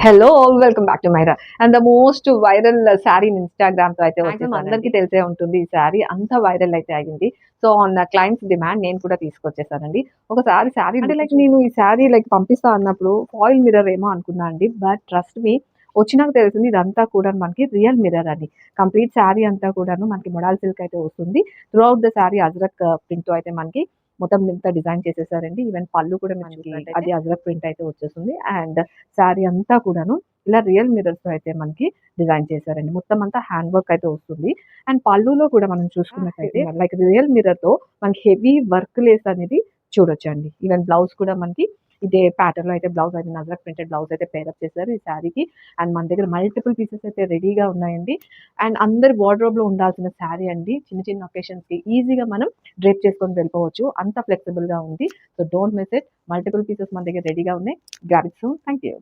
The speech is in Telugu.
Hello welcome back to Myra and the most viral saree Instagram తో అయితే వచ్చేసి అందరికీ తెలిసే ఉంటుంది. ఈ శారీ అంత వైరల్ అయితే అయింది. సో ఆన్ క్లయింట్స్ డిమాండ్ నేను కూడా తీసుకొచ్చేసానండి. ఒకసారి శారీ అంటే లైక్ నేను ఈ శారీ లైక్ పంపిస్తా అన్నప్పుడు ఫాయిల్ మిర్రర్ ఏమో అనుకున్నా అండి. బట్ ట్రస్ట్ మీ వచ్చినాక తెలిసింది ఇదంతా కూడా మనకి రియల్ మిర్రర్ అని. కంప్లీట్ శారీ అంతా కూడాను మనకి మొడాల్ సిల్క్ అయితే వస్తుంది. Throughout the saree ajrakh print తో అయితే మనకి మొత్తం ఇంత డిజైన్ చేసేసారండి. ఈవెన్ పళ్ళు కూడా మనకి అది అజ్రక్ ప్రింట్ అయితే వచ్చేస్తుంది. అండ్ శారీ అంతా కూడాను ఇలా రియల్ మిర్రర్స్ అయితే మనకి డిజైన్ చేశారండి. మొత్తం అంతా హ్యాండ్ వర్క్ అయితే వస్తుంది. అండ్ పళ్ళులో కూడా మనం చూసుకున్నట్టయితే లైక్ రియల్ మిర్రర్ తో మనకి హెవీ వర్క్ లేస్ అనేది చూడొచ్చండి. ఈవెన్ బ్లౌజ్ కూడా మనకి ఇదే ప్యాటర్న్ లో అయితే బ్లౌజ్ అయితే నజరక్ ప్రింటెడ్ బ్లౌజ్ అయితే పేరప్ చేశారు ఈ శారీకి. అండ్ మన దగ్గర మల్టిపుల్ పీసెస్ అయితే రెడీగా ఉన్నాయండి. అండ్ అందరి వార్డ్రోబ్ లో ఉండాల్సిన శారీ అండి. చిన్న చిన్న ఒకేషన్స్ కి ఈజీగా మనం డ్రేప్ చేసుకొని వెళ్ళిపోవచ్చు. అంత ఫ్లెక్సిబుల్ గా ఉంది. So don't miss it. Multiple pieces మన దగ్గర రెడీగా ఉన్నాయి. Grab it soon. Thank you.